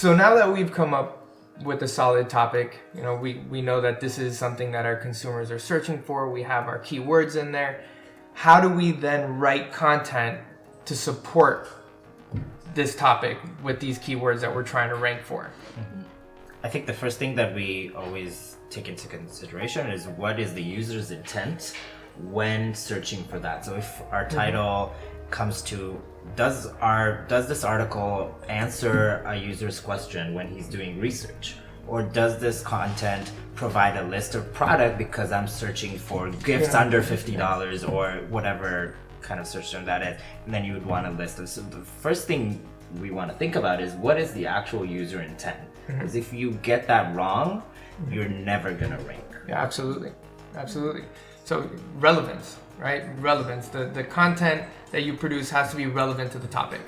So now that we've come up with a solid topic, we know that this is something that our consumers are searching for. We have our keywords in there. How do we then write content to support this topic with these keywords that we're trying to rank for? I think the first thing that we always take into consideration is what is the user's intent when searching for that. So if our title comes to, does this article answer a user's question when he's doing research? Or does this content provide a list of product because I'm searching for gifts under $50 or whatever kind of search term that is, and then you would want a list of. So the first thing we want to think about is what is the actual user intent? Because if you get that wrong, you're never gonna rank. Yeah, absolutely. So relevance, right? Relevance. The content that you produce has to be relevant to the topic.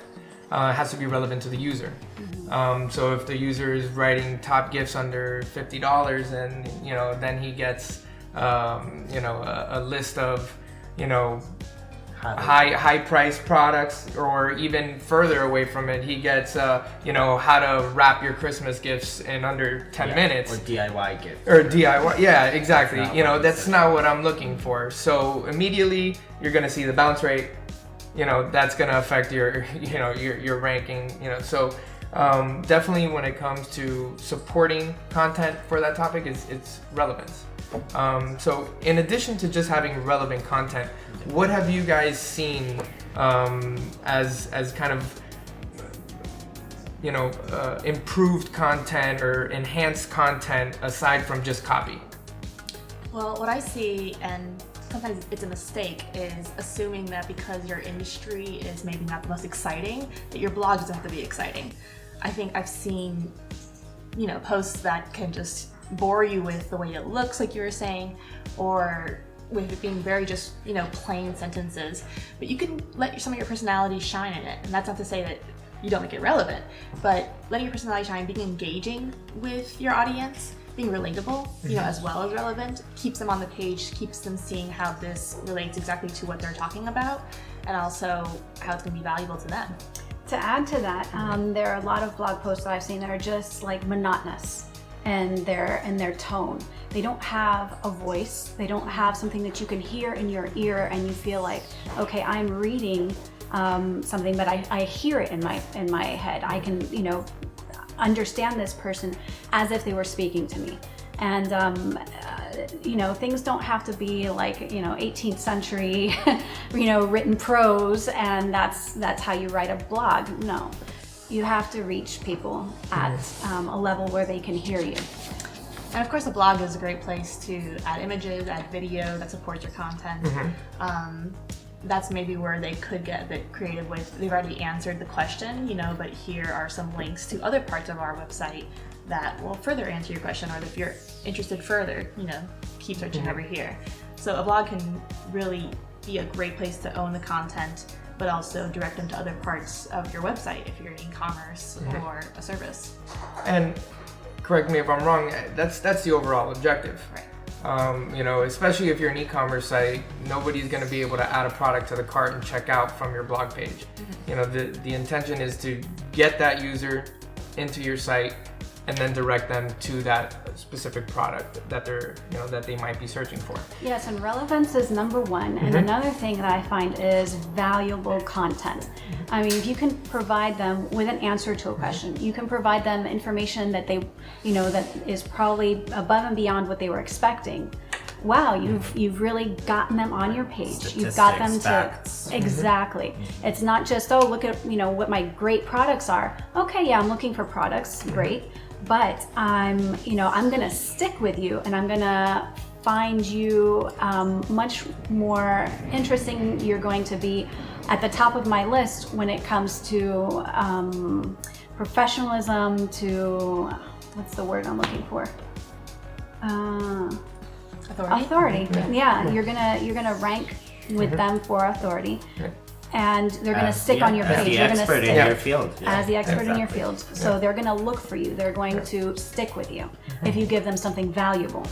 Has to be relevant to the user. So if the user is writing top gifts under $50, and then he gets a list of high priced products, or even further away from it, he gets how to wrap your Christmas gifts in under 10 minutes, or DIY gifts, yeah, exactly. That's not what I'm looking for. So immediately you're going to see the bounce rate. That's going to affect your ranking. So definitely when it comes to supporting content for that topic, it's relevance. So in addition to just having relevant content, what have you guys seen as kind of improved content or enhanced content aside from just copy? Well, what I see, and sometimes it's a mistake, is assuming that because your industry is maybe not the most exciting, that your blog doesn't have to be exciting. I think I've seen, posts that can just bore you with the way it looks, like you were saying, or with it being very just, plain sentences. But you can let some of your personality shine in it. And that's not to say that you don't make it relevant, but letting your personality shine, being engaging with your audience, being relatable, as well as relevant, keeps them on the page, keeps them seeing how this relates exactly to what they're talking about, and also how it's going to be valuable to them. To add to that, there are a lot of blog posts that I've seen that are just like monotonous in their tone. They don't have a voice. They don't have something that you can hear in your ear and you feel like, okay, I'm reading something, but I hear it in my head. I can, understand this person as if they were speaking to me. And things don't have to be like 18th century written prose, and that's how you write a blog. No, you have to reach people at a level where they can hear you. And of course, a blog is a great place to add images, add video that supports your content. That's maybe where they could get a bit creative with, they've already answered the question, but here are some links to other parts of our website that will further answer your question, or if you're interested further, keep searching over here. So a blog can really be a great place to own the content, but also direct them to other parts of your website if you're in e-commerce or a service. And correct me if I'm wrong, that's the overall objective. Right. Especially if you're an e-commerce site, nobody's going to be able to add a product to the cart and check out from your blog page. The intention is to get that user into your site and then direct them to that specific product that that they might be searching for. Yes, and relevance is number one. And another thing that I find is valuable content. I mean, if you can provide them with an answer to a question, you can provide them information that they, that is probably above and beyond what they were expecting. Wow, you've really gotten them on your page. You've got them to exactly. It's not just, oh, look at what my great products are. Okay, yeah, I'm looking for products, great, but I'm gonna stick with you, and I'm gonna find you much more interesting. You're going to be at the top of my list when it comes to professionalism, to what's the word I'm looking for? Authority. Yeah, you're gonna rank with them for authority, and they're gonna stick on your page. As the expert in your field. As the expert in your field. So they're gonna look for you. They're going to stick with you if you give them something valuable.